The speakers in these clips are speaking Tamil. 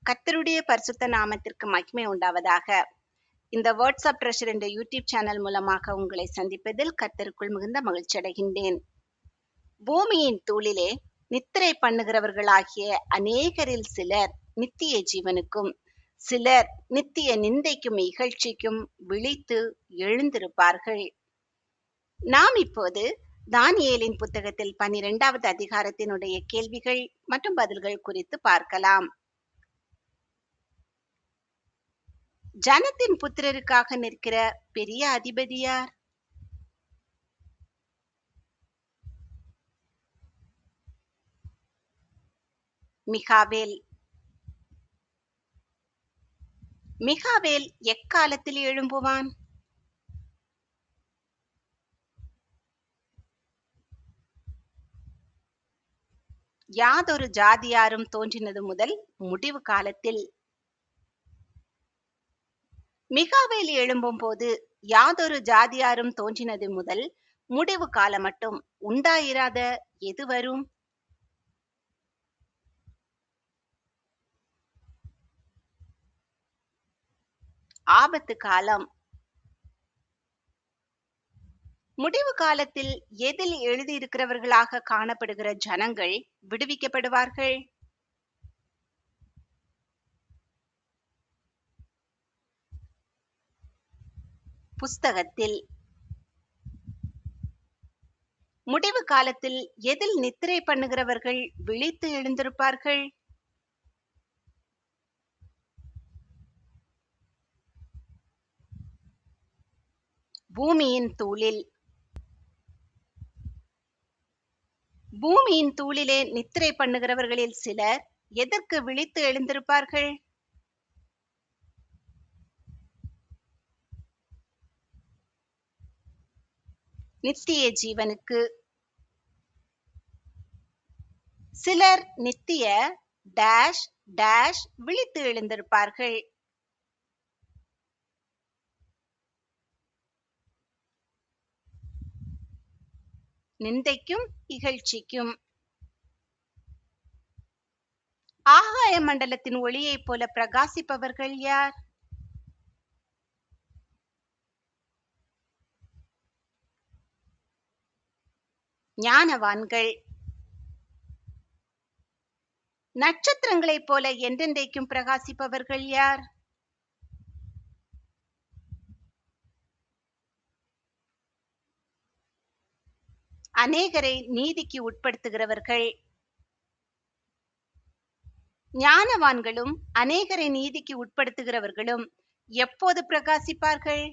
கர்த்தருடைய பரிசுத்த நாமத்திற்கு மகிமை உண்டாவதாக. இந்த வேர்ட்ஸ் ஆஃப் ட்ரெஷர் என்ற யூடியூப் சேனல் மூலமாக உங்களை சந்திப்பதில் கர்த்தருக்குள் மிகுந்த மகிழ்ச்சி அடைகின்றேன். பூமியின் தூளிலே நித்திரை பண்ணுகிறவர்களாகிய அநேகரில் சிலர் நித்திய ஜீவனுக்கும், சிலர் நித்திய நிந்தைக்கும் இகழ்ச்சிக்கும் விழித்து எழுந்திருப்பார்கள். நாம் இப்போது தானியேலின் புத்தகத்தில் 12வது அதிகாரத்தினுடைய கேள்விகள் மற்றும் பதில்கள் குறித்து பார்க்கலாம். ஜனத்தின் புத்திரருக்காக நிற்கிற பெரிய அதிபதி யார்? மிகாவேல். மிகாவேல் எக்காலத்தில் எழும்புவான்? யாதொரு ஜாதியாரும் தோன்றினது முதல் முடிவு காலத்தில். மிகாவேல் எழும்பும் போது யாதொரு ஜாதியாரும் தோன்றினது முதல் முடிவு காலம் மட்டும் உண்டாயிராத எது வரும்? ஆபத்து காலம். முடிவு காலத்தில் எதில் எழுதியிருக்கிறவர்களாக காணப்படுகிற ஜனங்கள் விடுவிக்கப்படுவார்கள்? புஸ்தகத்தில். முடிவு காலத்தில் எதில் நித்திரை பண்ணுகிறவர்கள் விழித்து எழுந்திருப்பார்கள்? பூமியின் தூளில். பூமியின் தூளிலே நித்திரை பண்ணுகிறவர்களில் சிலர் எதற்கு விழித்து எழுந்திருப்பார்கள்? நித்திய ஜீவனுக்கு. சிலர் நித்திய டேஷ் டேஷ் விழித்து எழுந்திருப்பார்கள். நிந்தைக்கும் இகழ்ச்சிக்கும். ஆகாய மண்டலத்தின் ஒளியைப் போல பிரகாசிப்பவர்கள் யார்? ஞானவான்கள். நட்சத்திரங்களைப் போல என்றென்றைக்கும் பிரகாசிப்பவர்கள் யார்? அநேகரை நீதிக்கு உட்படுத்துகிறவர்கள். ஞானவான்களும் அநேகரை நீதிக்கு உட்படுத்துகிறவர்களும் எப்போது பிரகாசிப்பார்கள்?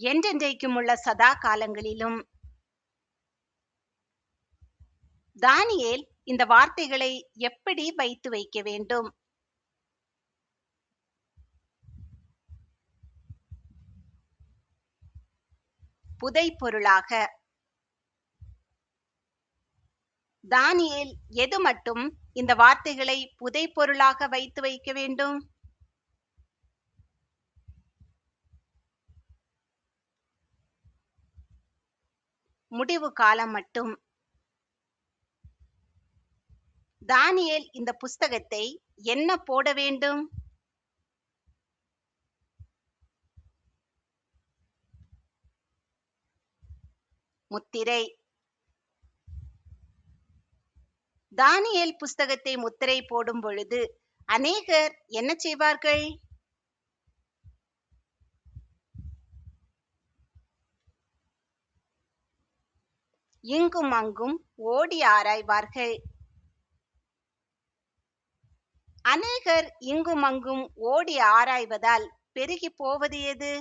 என்றென்றைக்கும் உள்ள சதா காலங்களிலும். தானியேல் இந்த வார்த்தைகளை எப்படி வைத்து வைக்க வேண்டும்? புதைபொருளாக. தானியேல் எது மட்டும் இந்த வார்த்தைகளை புதைபொருளாக வைத்து வைக்க வேண்டும்? முடிவு காலம் மட்டும். தானியேல் இந்த புஸ்தகத்தை என்ன போட வேண்டும்? முத்திரை. தானியேல் புஸ்தகத்தை முத்திரை போடும் பொழுது அநேகர் என்ன செய்வார்கள்? இங்கும் அங்கும் ஓடி ஆராய்வார்கள். அநேகர் இங்கும் அங்கும் ஓடி ஆராய்வதால் பெருகி போவது எது?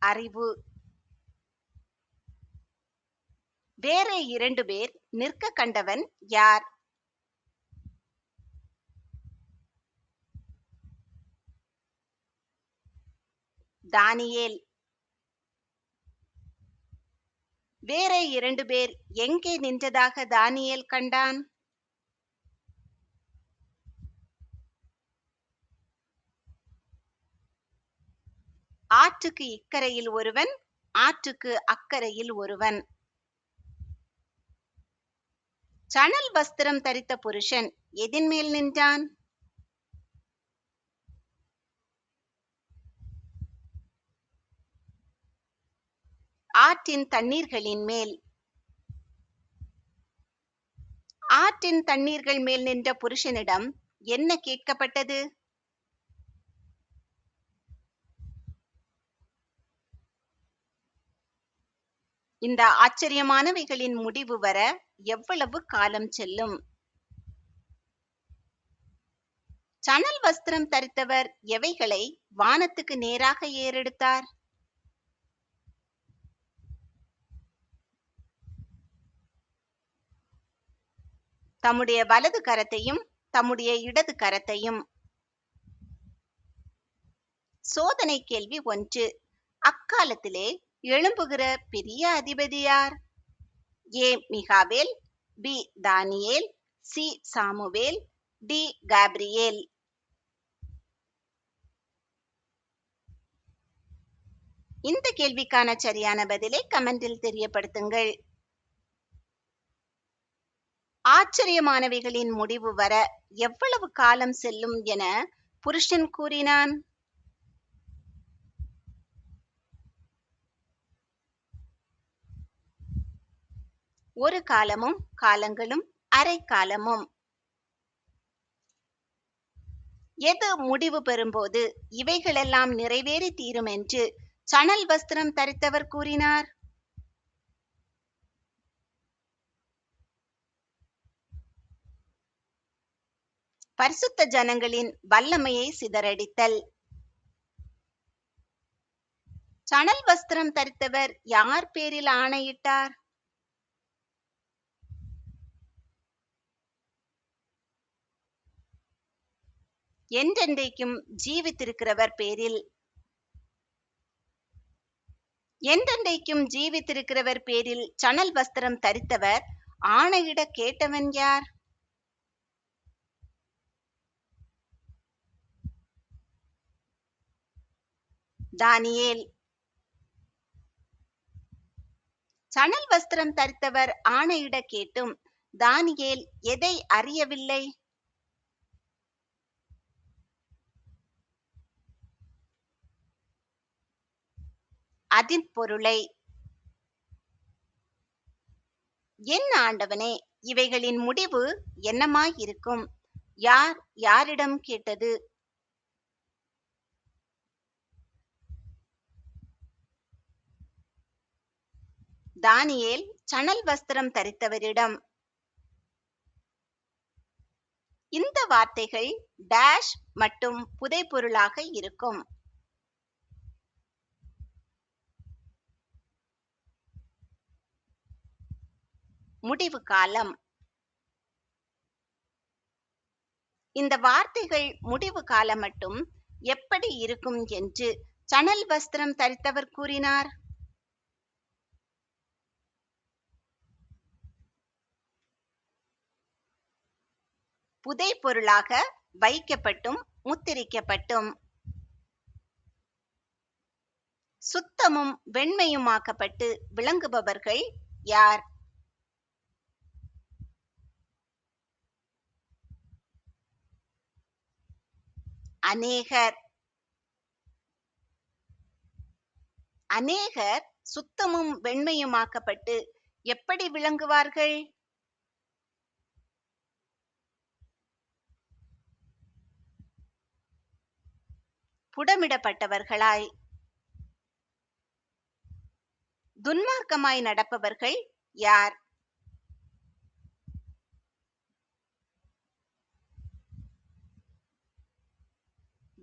அறிவு. வேற 2 பேர் நிற்க கண்டவன் யார்? தானியேல். வேற 2 பேர் எங்கே நின்றதாக தானியேல் கண்டான்? ஆற்றுக்கு இக்கரையில் ஒருவன், ஆற்றுக்கு அக்கரையில் ஒருவன். சணல் வஸ்திரம் தரித்த புருஷன் எதின் மேல் நின்றான்? ஆற்றின் தண்ணீர்களின் மேல். ஆற்றின் தண்ணீர்கள் மேல் நின்ற புருஷனிடம் என்ன கேட்கப்பட்டது? இந்த ஆச்சரியமானவைகளின் முடிவு வர எவ்வளவு காலம் செல்லும்? சணல் வஸ்திரம் தரித்தவர் எவைகளை வானத்துக்கு நேராக ஏறெடுத்தார்? தம்முடைய வலது கரத்தையும் தம்முடைய இடது கரத்தையும். சோதனை கேள்வி 1. அக்காலத்திலே எழும்புகிற பெரிய அதிபதி யார்? ஏ மிகாவேல், பி தானியேல், சி சாமுவேல், டி காப்ரியேல். இந்த கேள்விக்கான சரியான பதிலை கமெண்டில் தெரியப்படுத்துங்கள். ஆச்சரியமானவைகளின் முடிவு வர எவ்வளவு காலம் செல்லும் என புருஷன் கூறினான்? ஒரு காலமும் காலங்களும் அரை காலமும். எது முடிவு பெறும்போது இவைகளெல்லாம் நிறைவேறி தீரும் என்று சணல் வஸ்திரம் தரித்தவர் கூறினார்? பரிசுத்த ஜனங்களின் வல்லமையை சிதறடித்தல். சணல் வஸ்திரம் தரித்தவர் யார் பேரில் ஆணையிட்டார்? என்றென்றைக்கும் ஜீவித்திருக்கிறவர் பேரில். என்றென்றைக்கும் ஜீவித்திருக்கிறவர் பேரில் சணல் வஸ்திரம் தரித்தவர் ஆணையிட கேட்டவன் யார்? தானியேல். சணல் வஸ்திரம் தரித்தவர் ஆணையிட கேட்டும் தானியேல் எதை அறியவில்லை? அதின் பொருளை. என் ஆண்டவனே, இவைகளின் முடிவு என்னமாயிருக்கும்? யார் யாரிடம் கேட்டது? தானியேல் சணல் வஸ்திரம் தரித்தவரிடம். இந்த வார்த்தைகள் டேஷ் மற்றும் புதைபொருளாக இருக்கும். முடிவு காலம். இந்த வார்த்தைகள் முடிவு காலம் மட்டும் எப்படி இருக்கும் என்று சணல் வஸ்திரம் தரித்தவர் கூறினார்? புதைபொருளாக வைக்கப்பட்டும் முத்திரிக்கப்பட்டும். சுத்தமும் வெண்மையுமாக்கப்பட்டு விளங்குபவர்கள் யார்? அநேகர். அநேகர் சுத்தமும் வெண்மையுமாக்கப்பட்டு எப்படி விளங்குவார்கள்? புடமிடப்பட்டவர்களாய். துன்மார்க்கமாய் நடப்பவர்கள் யார்?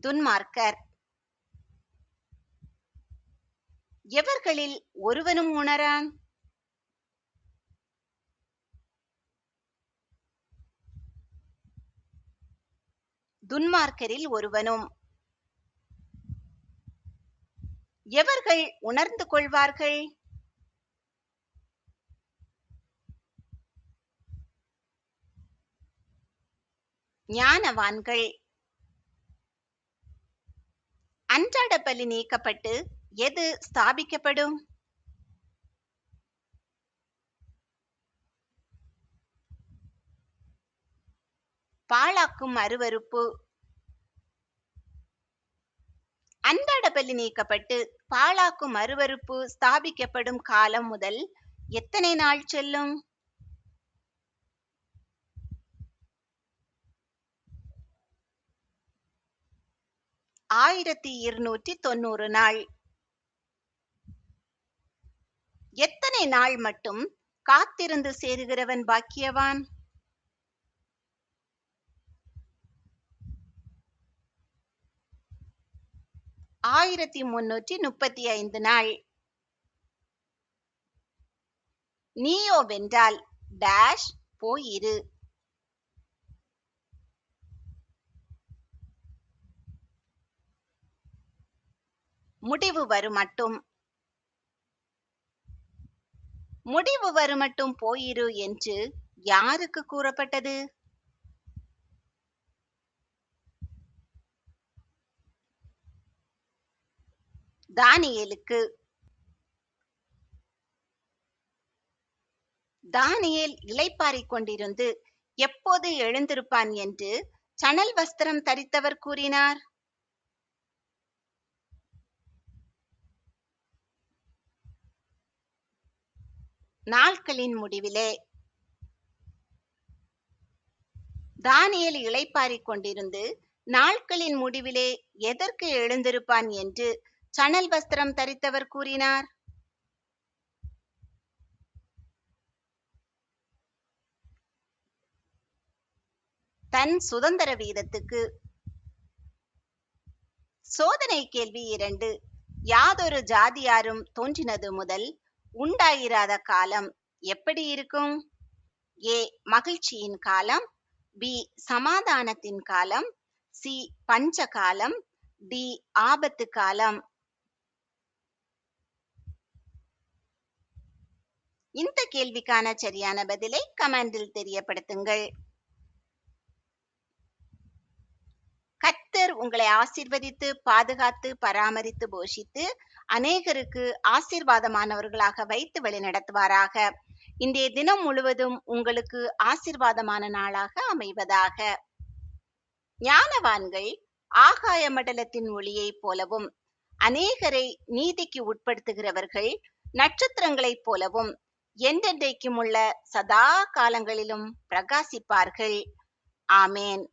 துன்மார்க்கர். எவர்களில் ஒருவனும் உணரான்? துன்மார்க்கரில் ஒருவனும். எவர்கள் உணர்ந்து கொள்வார்கள்? ஞானவான்கள். அன்றாட பலி நீக்கப்பட்டு எது ஸ்தாபிக்கப்படும்? பாழாக்கும் அருவருப்பு. அன்றாட பலி நீக்கப்பட்டு பாழாக்கும் அருவருப்பு ஸ்தாபிக்கப்படும் காலம் முதல் எத்தனை நாள் செல்லும்? 1290 நாள். எத்தனை நாள் மட்டும் காத்திருந்து சேருகிறவன் பாக்கியவான்? 1335 நாள். நீயோ வென்றால் டேஷ் போயிரு. முடிவு வருமட்டும். முடிவு வருமட்டும் போயிரு என்று யாருக்கு கூறப்பட்டது? தானியேலுக்கு. தானியேல் இளைப்பாறிக் கொண்டிருந்து எப்போது எழுந்திருப்பான் என்று சணல் வஸ்திரம் தரித்தவர் கூறினார்? நாட்களின் முடிவிலே. தானியேல் இளைப்பாறிக் கொண்டிருந்து நாட்களின் முடிவிலே எதற்கு எழுந்திருப்பான் என்று சணல் வஸ்திரம் தரித்தவர் கூறினார்? தன் சுதந்திர வீதத்துக்கு. சோதனை கேள்வி 2. யாதொரு ஜாதியாரும் தோன்றினது முதல் உண்டாயிராத காலம் எப்படி இருக்கும்? ஏ மகிழ்ச்சியின் காலம், பி சமாதானத்தின் காலம், சி பஞ்ச காலம், டி ஆபத்து காலம். இந்த கேள்விக்கான சரியான பதிலை கமெண்டில் தெரியப்படுத்துங்கள். கர்த்தர் உங்களை ஆசீர்வதித்து பாதுகாத்து பராமரித்து போஷித்து அநேகருக்கு ஆசீர்வாதமானவர்களாக வைத்து வழிநடத்துவாராக. இன்றைய தினம் முழுவதும் உங்களுக்கு ஆசீர்வாதமான நாளாக அமைவதாக. ஞானவான்கள் ஆகாய மண்டலத்தின் ஒளியைப் போலவும் அநேகரை நீதிக்கு உட்படுத்துகிறவர்கள் நட்சத்திரங்களைப் போலவும் என்றென்றைக்கும் உள்ள சதா காலங்களிலும் பிரகாசிப்பார்கள். ஆமேன்.